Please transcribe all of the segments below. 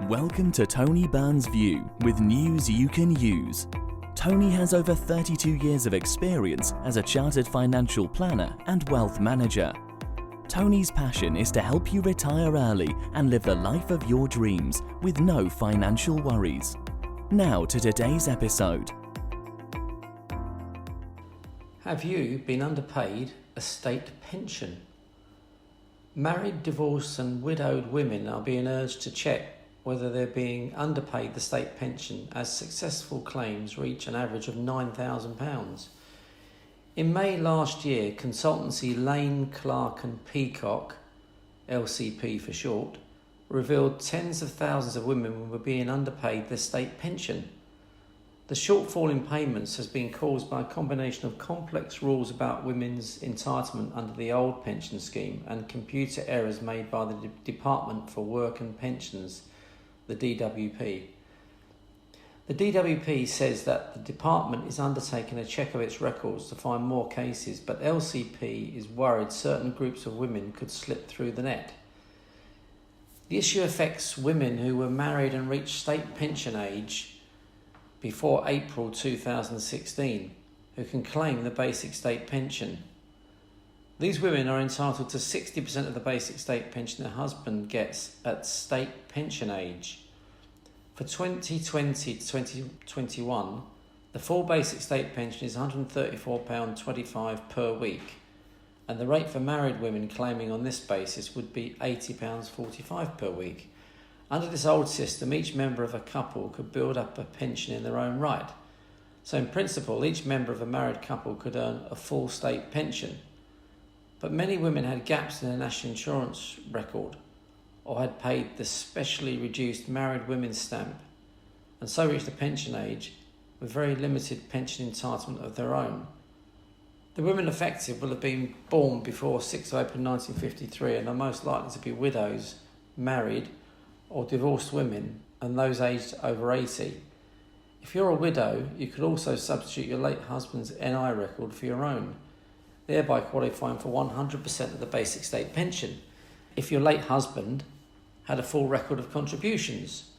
Welcome to Tony Byrne's View with news you can use. Tony has over 32 years of experience as a chartered financial planner and wealth manager. Tony's passion is to help you retire early and live the life of your dreams with no financial worries. Now to today's episode. Have you been underpaid a state pension? Married, divorced and widowed women are being urged to check whether they're being underpaid the state pension, as successful claims reach an average of £9,000. In May last year, consultancy Lane, Clark and Peacock, LCP for short, revealed tens of thousands of women were being underpaid their state pension. The shortfall in payments has been caused by a combination of complex rules about women's entitlement under the old pension scheme and computer errors made by the Department for Work and Pensions, the DWP. The DWP says that the department is undertaking a check of its records to find more cases, but LCP is worried certain groups of women could slip through the net. The issue affects women who were married and reached state pension age before April 2016, who can claim the basic state pension. These women are entitled to 60% of the basic state pension their husband gets at state pension age. For 2020 to 2021, the full basic state pension is £134.25 per week, and the rate for married women claiming on this basis would be £80.45 per week. Under this old system, each member of a couple could build up a pension in their own right. So in principle, each member of a married couple could earn a full state pension. But many women had gaps in their national insurance record or had paid the specially reduced married women's stamp and so reached the pension age with very limited pension entitlement of their own. The women affected will have been born before 6 April 1953 and are most likely to be widows, married or divorced women and those aged over 80. If you're a widow, you could also substitute your late husband's NI record for your own, thereby qualifying for 100% of the basic state pension if your late husband had a full record of contributions.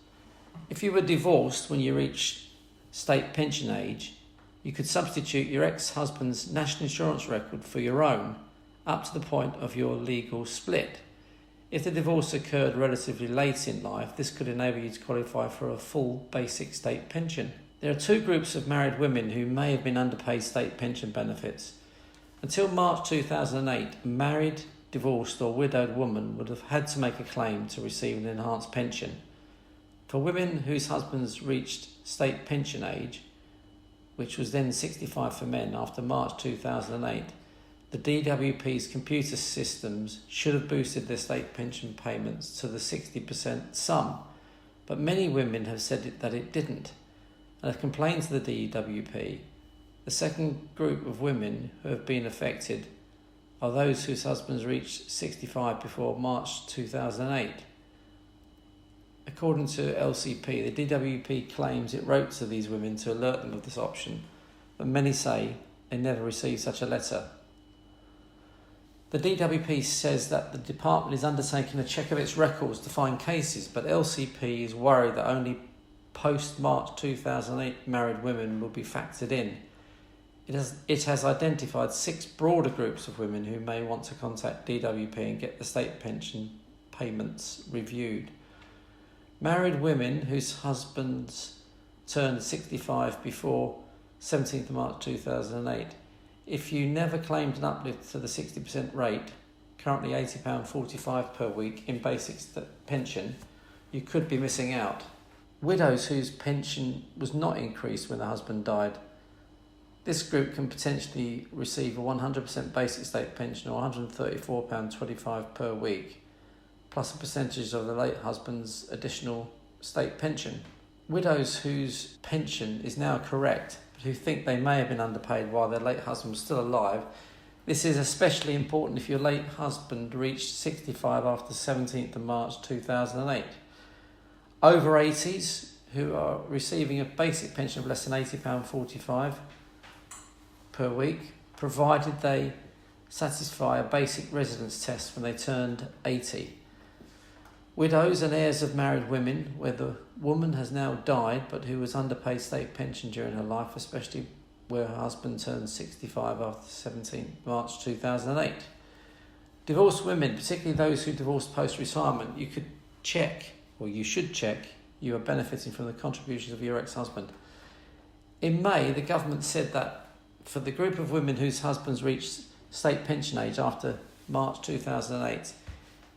If you were divorced when you reached state pension age, you could substitute your ex-husband's national insurance record for your own up to the point of your legal split. If the divorce occurred relatively late in life, this could enable you to qualify for a full basic state pension. There are two groups of married women who may have been underpaid state pension benefits. Until March 2008, a married, divorced or widowed woman would have had to make a claim to receive an enhanced pension. For women whose husbands reached state pension age, which was then 65 for men after March 2008, the DWP's computer systems should have boosted their state pension payments to the 60% sum, but many women have said that it didn't and have complained to the DWP. The second group of women who have been affected are those whose husbands reached 65 before March 2008. According to LCP, the DWP claims it wrote to these women to alert them of this option, but many say they never received such a letter. The DWP says that the department is undertaking a check of its records to find cases, but LCP is worried that only post-March 2008 married women will be factored in. It has identified 6 broader groups of women who may want to contact DWP and get the state pension payments reviewed. Married women whose husbands turned 65 before 17th March 2008. If you never claimed an uplift to the 60% rate, currently £80.45 per week in basic pension, you could be missing out. Widows whose pension was not increased when the husband died. This group can potentially receive a 100% basic state pension or £134.25 per week, plus a percentage of the late husband's additional state pension. Widows whose pension is now correct, but who think they may have been underpaid while their late husband was still alive. This is especially important if your late husband reached 65 after 17th of March 2008. Over 80s who are receiving a basic pension of less than £80.45 per week, provided they satisfy a basic residence test when they turned 80. Widows and heirs of married women, where the woman has now died but who was underpaid state pension during her life, especially where her husband turned 65 after 17 March 2008. Divorced women, particularly those who divorced post-retirement, you should check you are benefiting from the contributions of your ex-husband. In May, the government said that for the group of women whose husbands reached state pension age after March 2008,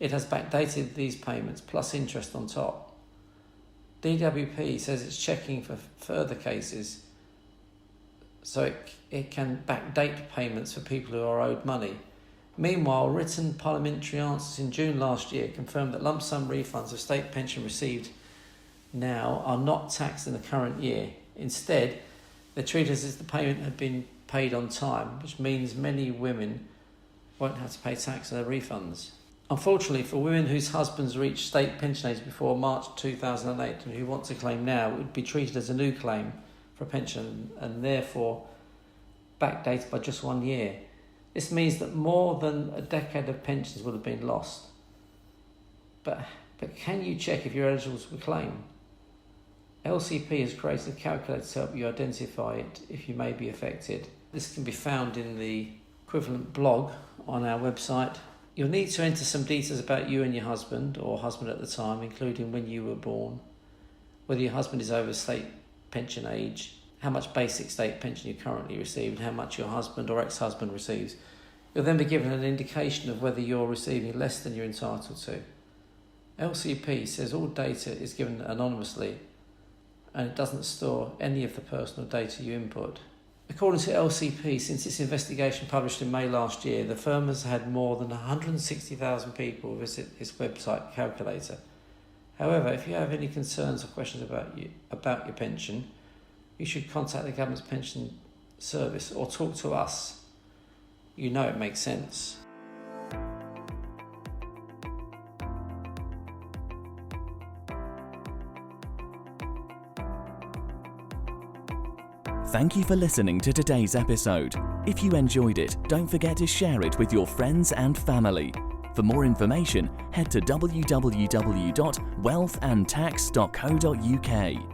it has backdated these payments plus interest on top. DWP says it's checking for further cases so it can backdate payments for people who are owed money. Meanwhile, written parliamentary answers in June last year confirmed that lump sum refunds of state pension received now are not taxed in the current year. Instead, they're treated as if the payment had been paid on time, which means many women won't have to pay tax on their refunds. Unfortunately, for women whose husbands reached state pension age before March 2008 and who want to claim now, it would be treated as a new claim for a pension and therefore backdated by just 1 year. This means that more than a decade of pensions would have been lost. But can you check if you're eligible to claim? LCP has created a calculator to help you identify it if you may be affected. This can be found in the equivalent blog on our website. You'll need to enter some details about you and your husband or husband at the time, including when you were born, whether your husband is over state pension age, how much basic state pension you currently receive, and how much your husband or ex-husband receives. You'll then be given an indication of whether you're receiving less than you're entitled to. LCP says all data is given anonymously and it doesn't store any of the personal data you input. According to LCP, since its investigation published in May last year, the firm has had more than 160,000 people visit its website calculator. However, if you have any concerns or questions about your pension, you should contact the government's pension service or talk to us. You know it makes sense. Thank you for listening to today's episode. If you enjoyed it, don't forget to share it with your friends and family. For more information, head to www.wealthandtax.co.uk.